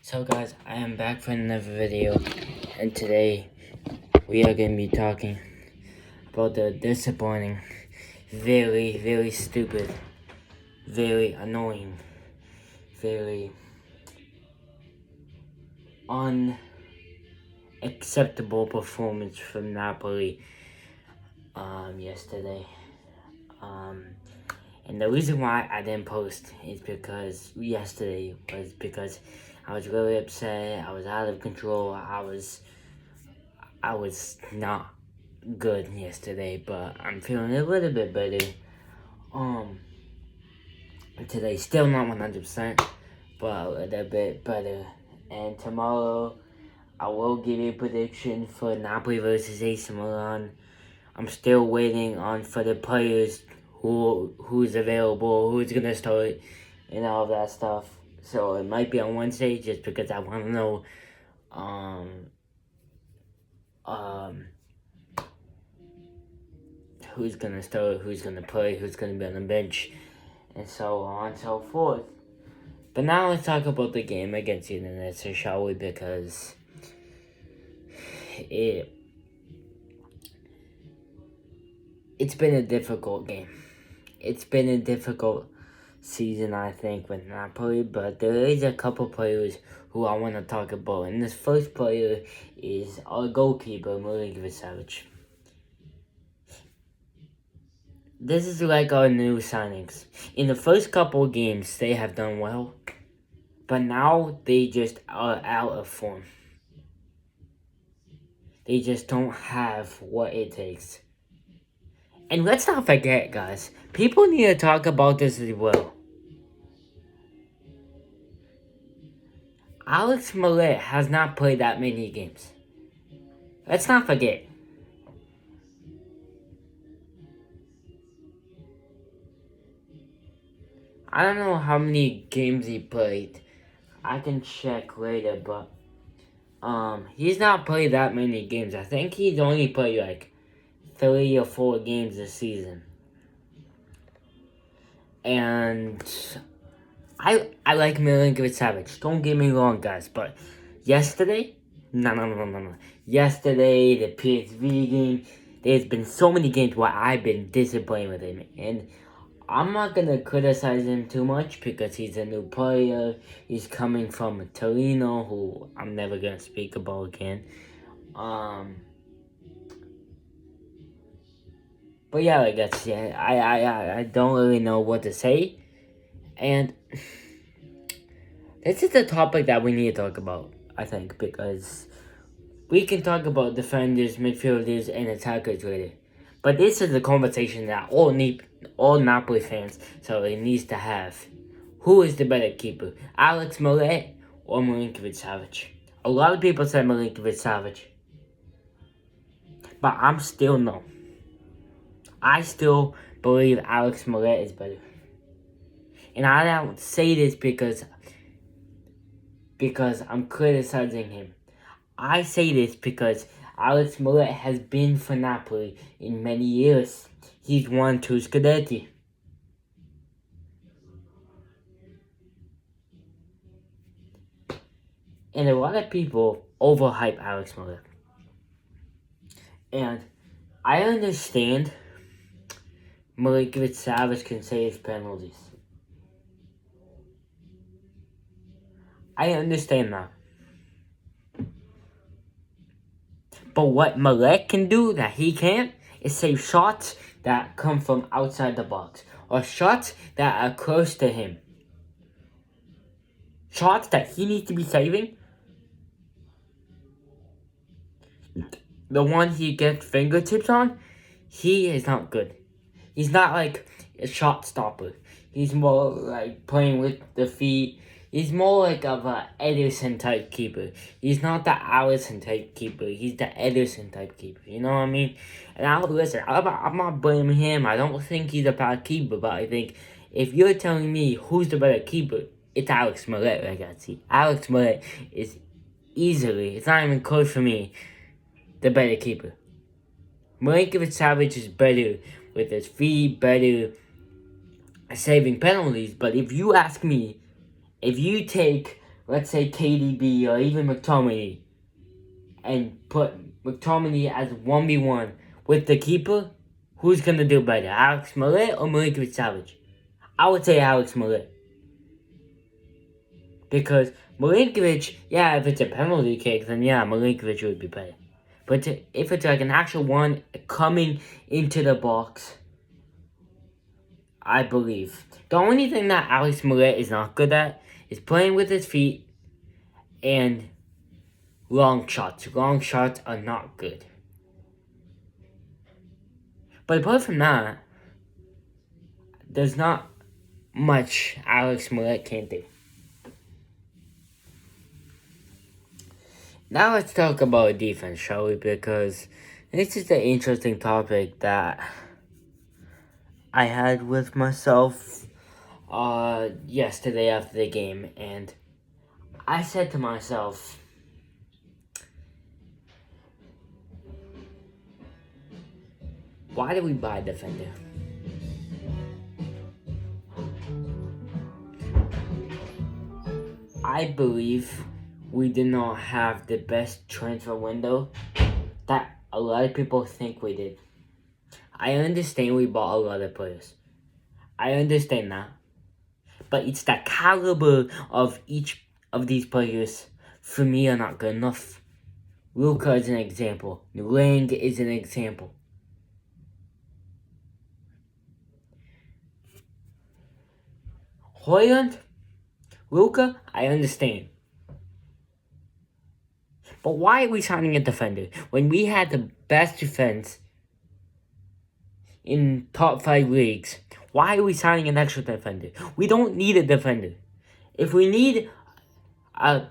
So guys, I am back for another video, and today we are going to be talking about the disappointing, very stupid, very annoying, very unacceptable performance from Napoli yesterday. And the reason why I didn't post is because I was really upset. I was out of control. I was not good yesterday, but I'm feeling a little bit better. Today still not 100%, but a little bit better. And tomorrow I will give a prediction for Napoli versus AC Milan. I'm still waiting on for the players who's available, who's gonna start, and all of that stuff. So it might be on Wednesday, just because I want to know, who's gonna start, who's gonna play, who's gonna be on the bench, and so on and so forth. But now let's talk about the game against Udinese, shall we? Because it's been a difficult game. It's been a difficult season, I think, with Napoli, but there is a couple players who I want to talk about. And this first player is our goalkeeper, Milinkovic-Savic. This is like our new signings. In the first couple of games, they have done well, but now they just are out of form. They just don't have what it takes. And let's not forget, guys, people need to talk about this as well. Alex Millet has not played that many games. Let's not forget. I don't know how many games he played. I can check later, but he's not played that many games. I think he's only played like 3 or 4 games this season. And I like Milinkovic-Savic. Don't get me wrong, guys, but yesterday, no. Yesterday, the PSV game, there's been so many games where I've been disappointed with him, and I'm not going to criticize him too much because he's a new player. He's coming from Torino, who I'm never going to speak about again. But yeah, I guess, I don't really know what to say. And this is a topic that we need to talk about, I think, because we can talk about defenders, midfielders, and attackers later. But this is a conversation that all Napoli fans needs to have. Who is the better keeper, Alex Millet or Milinkovic-Savic? A lot of people say Milinkovic-Savic, but I'm still no. I still believe Alex Millet is better. And I don't say this because I'm criticizing him. I say this because Alex Millet has been for Napoli in many years. He's won 2 Scudetti. And a lot of people overhype Alex Millet. And I understand Milinkovic-Savic can save penalties. I understand that. But what Millet can do that he can't is save shots that come from outside the box, or shots that are close to him. Shots that he needs to be saving. The one he gets fingertips on, he is not good. He's not like a shot stopper. He's more like playing with the feet. He's more like of a Ederson type keeper. He's not the Alisson type keeper. He's the Ederson type keeper. You know what I mean? And I'm not blaming him. I don't think he's a bad keeper, but I think if you're telling me who's the better keeper, it's Alex Millet, I gotta see. Alex Millet is easily, it's not even close for me, the better keeper. Milinkovic-Savic is better with his feet, better saving penalties, but if you ask me, if you take let's say KDB or even McTominay, and put McTominay as 1v1 with the keeper, who's going to do better, Alex Millett or Milinkovic-Savic? I would say Alex Millett. Because Milinkovic, yeah, if it's a penalty kick, then yeah, Milinkovic would be better. But if it's like an actual one coming into the box, I believe. The only thing that Alex Millett is not good at is playing with his feet and long shots. Long shots are not good. But apart from that, there's not much Alex Millett can do. Now let's talk about defense, shall we? Because this is the interesting topic that I had with myself yesterday after the game. And I said to myself, why did we buy a defender? I believe we did not have the best transfer window that a lot of people think we did. I understand we bought a lot of players. I understand that. But it's the caliber of each of these players, for me, are not good enough. Luka is an example. Lang is an example. Højlund, Luka, I understand. But why are we signing a defender when we had the best defense in top 5 leagues? Why are we signing an extra defender? We don't need a defender. If we need a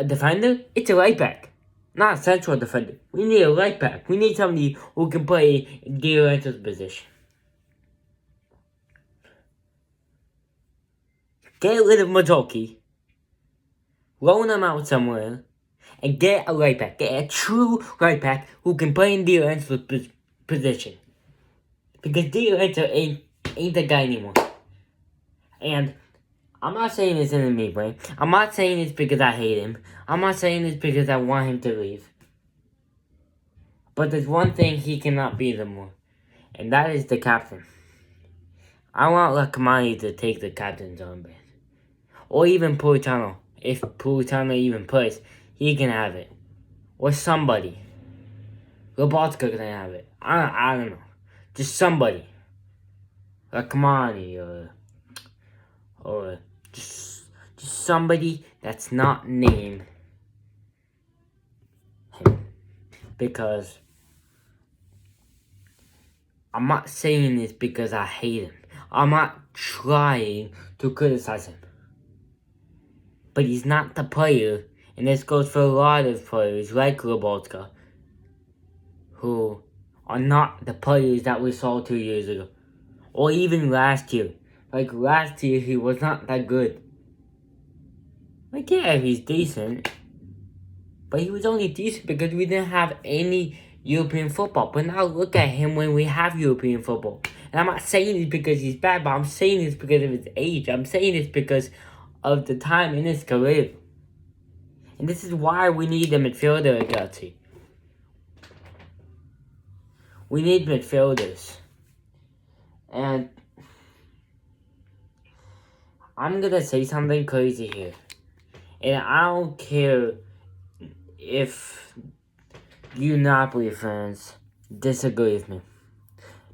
defender, it's a right back, not a central defender. We need a right back. We need somebody who can play in Di Lorenzo's position. Get rid of Mazzocchi, loan him out somewhere, and get a right back. Get a true right back who can play in Di Lorenzo's position. Because Di Lorenzo ain't the guy anymore. And I'm not saying this in a mean way. I'm not saying this because I hate him. I'm not saying this because I want him to leave. But there's one thing he cannot be anymore, and that is the captain. I want Lakamani to take the captain's armband. Or even Politano. If Politano even plays, he can have it. Or somebody. Lobotka can have it. I don't know. Just somebody. Lakamani or just somebody that's not named him. Because I'm not saying this because I hate him. I'm not trying to criticize him. But he's not the player, and this goes for a lot of players like Lobotka, who are not the players that we saw 2 years ago. Or even last year. Like last year, he was not that good. Like, yeah, he's decent. But he was only decent because we didn't have any European football. But now look at him when we have European football. And I'm not saying this because he's bad, but I'm saying this because of his age. I'm saying this because of the time in his career. And this is why we need a midfielder, Gatti. We need midfielders. And I'm gonna say something crazy here. And I don't care if you Napoli fans disagree with me.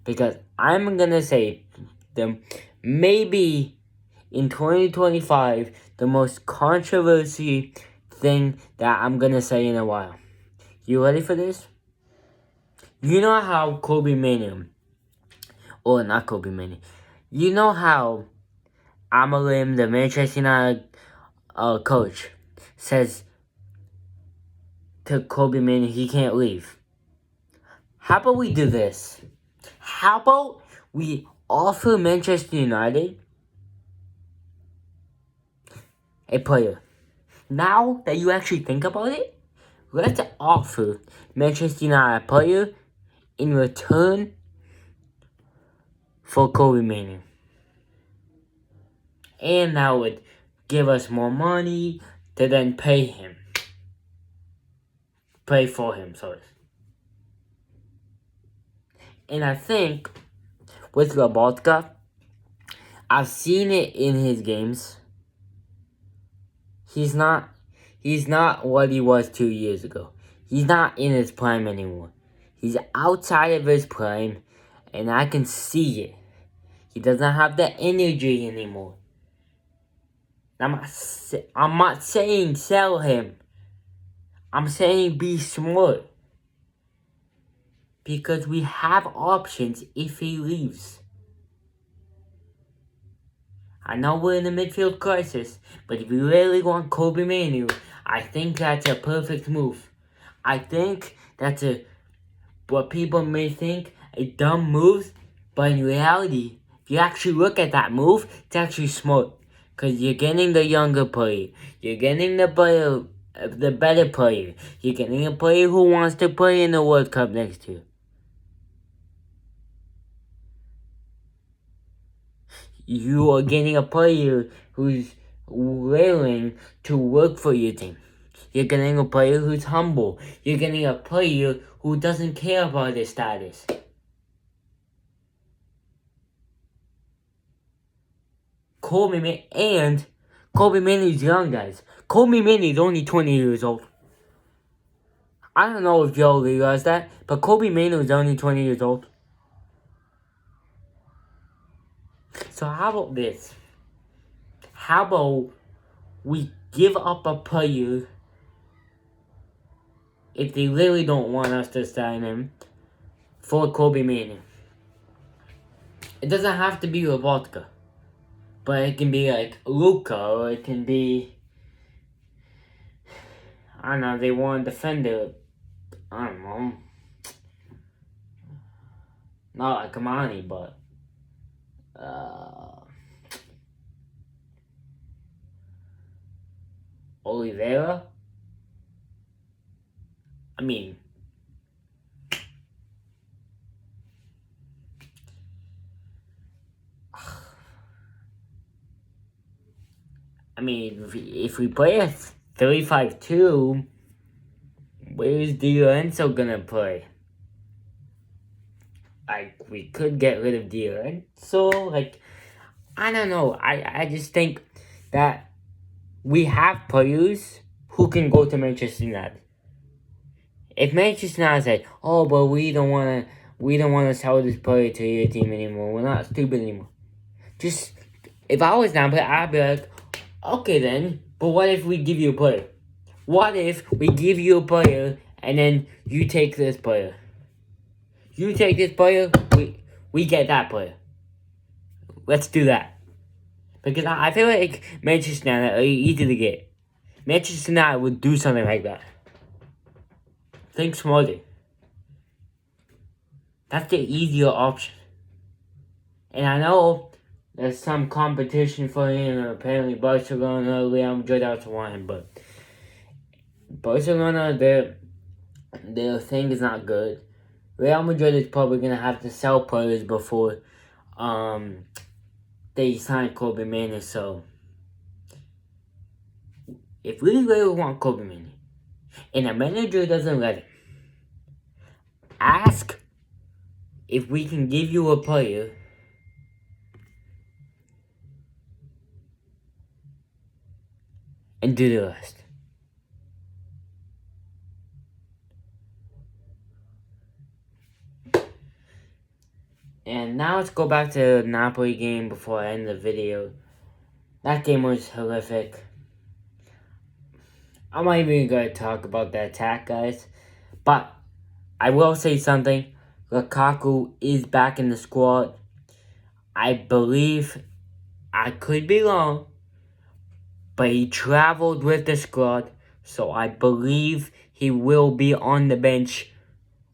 Because I'm gonna say them maybe in 2025 the most controversy thing that I'm gonna say in a while. You ready for this? You know how Kobe Manu, or not Kobe Manu, you know how Amalim, the Manchester United coach, says to Kobe Manu he can't leave. How about we do this? How about we offer Manchester United a player? Now that you actually think about it, let's offer Manchester United a player in return for Kobe Manu. And that would give us more money to then pay him. Pay for him, sorry. And I think with Lobotka, I've seen it in his games. He's not what he was 2 years ago. He's not in his prime anymore. He's outside of his prime, and I can see it. He doesn't have the energy anymore. I'm not saying sell him. I'm saying be smart. Because we have options if he leaves. I know we're in a midfield crisis, but if you really want Kobe Manu, I think that's a perfect move. I think that's what people may think a dumb move, but in reality, if you actually look at that move, it's actually smart. Because you're getting the younger player. You're getting the better player. You're getting a player who wants to play in the World Cup next year. You are getting a player who's willing to work for your team. You're getting a player who's humble. You're getting a player who doesn't care about his status. Kobe Manu's young, guys. Kobe Manu's only 20 years old. I don't know if y'all realize that, but Kobe Manu is only 20 years old. So how about this? How about we give up a player if they really don't want us to sign him for Kobe Manu? It doesn't have to be Lobotka, but it can be like Luka, or it can be, I don't know, they want a defender. I don't know. Not like Kamani, but Oliveira. I mean, if we play a 3-5-2, where's Di Lorenzo gonna play? Like, we could get rid of Di Lorenzo. Like, I don't know. I just think that we have players who can go to Manchester United. If Manchester United said, "Oh, but we don't wanna sell this player to your team anymore. We're not stupid anymore." Just, if I was Napoli, I'd be like, okay then, but what if we give you a player? What if we give you a player and then you take this player? You take this player, we get that player. Let's do that. Because I feel like Manchester United are easy to get. Manchester United would do something like that. Think smarter. That's the easier option. And I know there's some competition for him. Apparently Barcelona, Real Madrid also want him. But Barcelona, their thing is not good. Real Madrid is probably going to have to sell players before they sign Kobe Manu. So, if we really want Kobe Manu, and a manager doesn't let it, ask if we can give you a player and do the rest. And now let's go back to the Napoli game before I end the video. That game was horrific. I'm not even going to talk about the attack, guys. But I will say something. Lukaku is back in the squad. I believe, I could be wrong, but he traveled with the squad. So I believe he will be on the bench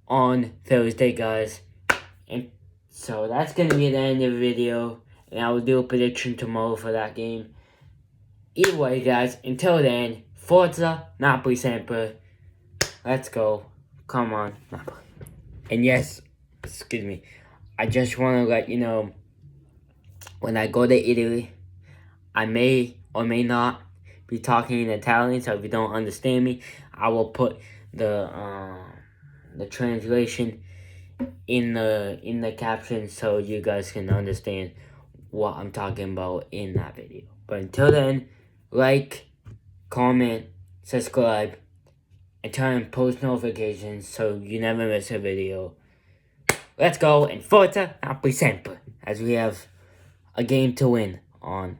on Thursday, guys. And so that's going to be the end of the video. And I will do a prediction tomorrow for that game. Either way, guys, until then, Forza Napoli Sempre. Let's go. Come on, Napoli. And yes, excuse me, I just want to let you know, when I go to Italy, I may or may not be talking in Italian, so if you don't understand me, I will put the translation in the caption so you guys can understand what I'm talking about in that video. But until then, like, comment, subscribe, and turn on post notifications so you never miss a video. Let's go, and Forza Napoli sempre, as we have a game to win on